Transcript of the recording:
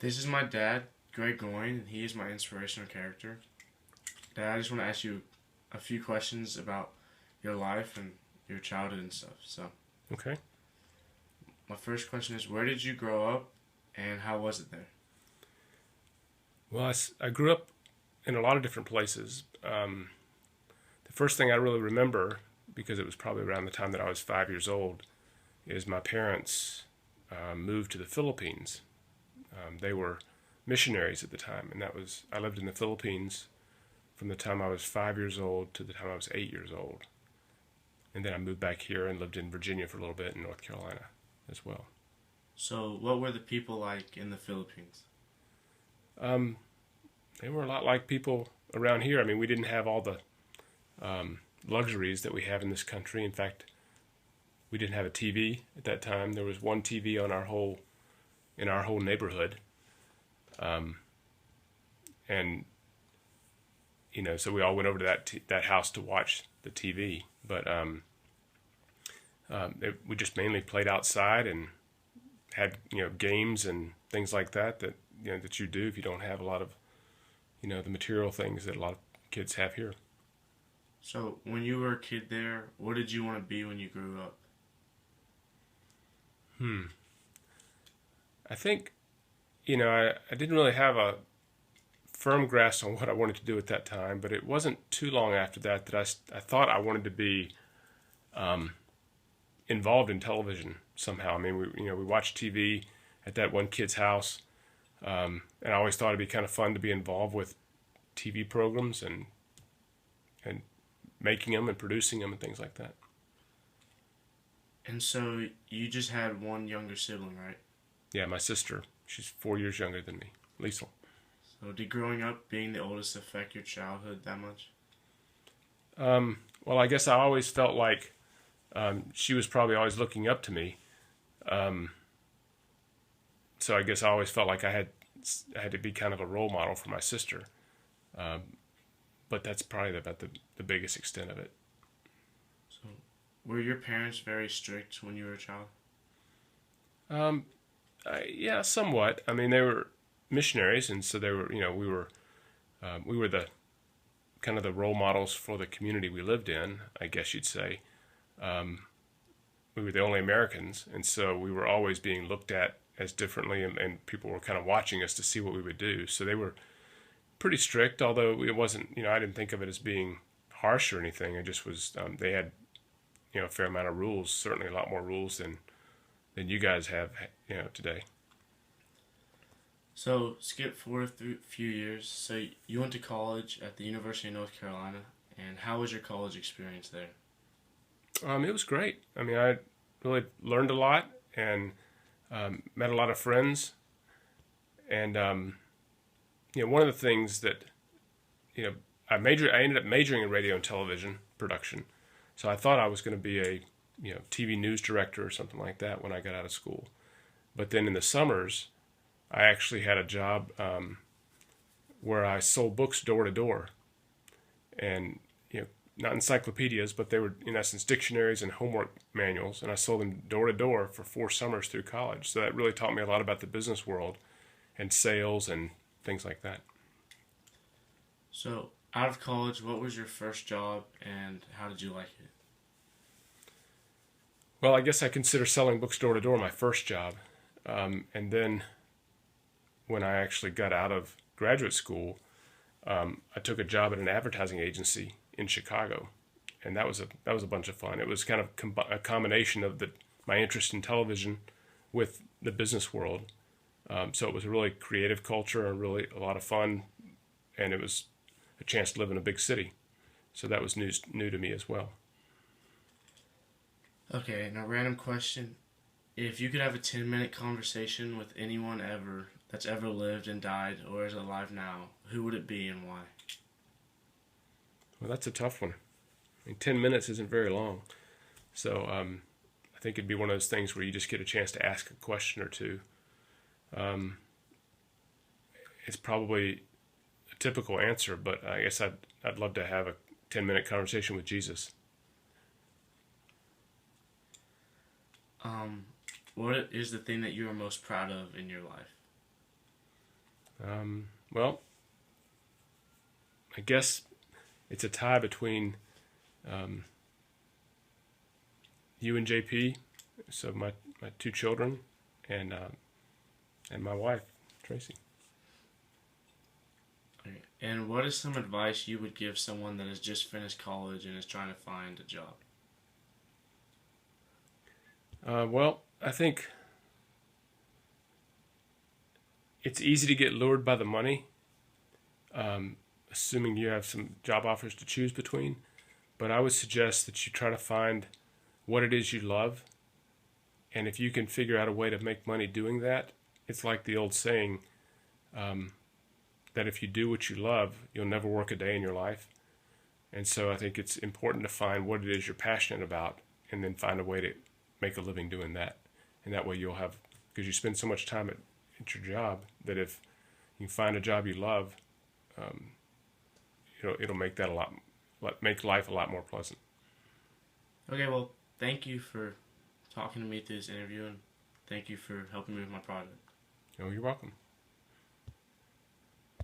This is my dad, Greg Goyne, and he is my inspirational character. Dad, I just want to ask you a few questions about your life and your childhood and stuff. So, Okay. my first question is, where did you grow up, and how was it there? Well, I grew up in a lot of different places. The first thing I really remember, because it was probably around the time that I was 5 years old, is my parents moved to the Philippines. They were missionaries at the time, and I lived in the Philippines from the time I was 5 years old to the time I was 8 years old. And then I moved back here and lived in Virginia for a little bit in North Carolina as well. So, what were the people like in the Philippines? Um, they were a lot like people around here. I mean, we didn't have all the luxuries that we have in this country. In fact, we didn't have a TV at that time. There was one TV on in our whole neighborhood, and so we all went over to that house to watch the TV. But we just mainly played outside and had games and things like that you do if you don't have a lot of the material things that a lot of kids have here. So, when you were a kid there, what did you want to be when you grew up? I think I didn't really have a firm grasp on what I wanted to do at that time, but it wasn't too long after that I thought I wanted to be involved in television somehow. I mean, we watched TV at that one kid's house, and I always thought it'd be kind of fun to be involved with TV programs and making them and producing them and things like that. And so, you just had one younger sibling, right? Yeah, my sister. She's 4 years younger than me, Liesl. So, did growing up being the oldest affect your childhood that much? Well, I guess I always felt like she was probably always looking up to me. So I guess I always felt like I had to be kind of a role model for my sister. But that's probably about the biggest extent of it. So, were your parents very strict when you were a child? Yeah, somewhat. I mean, they were missionaries, and so they were. We were the kind of the role models for the community we lived in, I guess you'd say. We were the only Americans, and so we were always being looked at as differently, and people were kind of watching us to see what we would do. So they were pretty strict, although it wasn't. I didn't think of it as being harsh or anything. It just was. They had a fair amount of rules, certainly a lot more rules than you guys have today. So, skip forward through a few years. So, you went to college at the University of North Carolina, and how was your college experience there? It was great. I mean, I really learned a lot and met a lot of friends. And one of the things that I ended up majoring in radio and television production. So I thought I was going to be a TV news director or something like that when I got out of school. But then in the summers, I actually had a job where I sold books door to door, and not encyclopedias, but they were in essence dictionaries and homework manuals, and I sold them door to door for 4 summers through college. So that really taught me a lot about the business world and sales and things like that. So, out of college, what was your first job, and how did you like it? Well, I guess I consider selling books door to door my first job, and then when I actually got out of graduate school, I took a job at an advertising agency in Chicago, and that was a bunch of fun. It was kind of a combination of my interest in television with the business world. So it was a really creative culture and really a lot of fun, and it was a chance to live in a big city. So that was new to me as well. Okay, now random question. If you could have a 10-minute conversation with anyone that's ever lived and died or is alive now, who would it be and why? Well, that's a tough one. I mean, 10 minutes isn't very long. So I think it'd be one of those things where you just get a chance to ask a question or two. It's probably a typical answer, but I guess I'd love to have a 10-minute conversation with Jesus. What is the thing that you are most proud of in your life? Well, I guess it's a tie between you and JP, so my two children, and my wife, Tracy. Okay. And what is some advice you would give someone that has just finished college and is trying to find a job? Well, I think it's easy to get lured by the money, assuming you have some job offers to choose between. But I would suggest that you try to find what it is you love. And if you can figure out a way to make money doing that, it's like the old saying that if you do what you love, you'll never work a day in your life. And so I think it's important to find what it is you're passionate about and then find a way to make a living doing that. And that way you'll have, because you spend so much time at your job, that if you find a job you love, it'll make that make life a lot more pleasant. Okay, well, thank you for talking to me through this interview, and thank you for helping me with my project. Oh, you're welcome.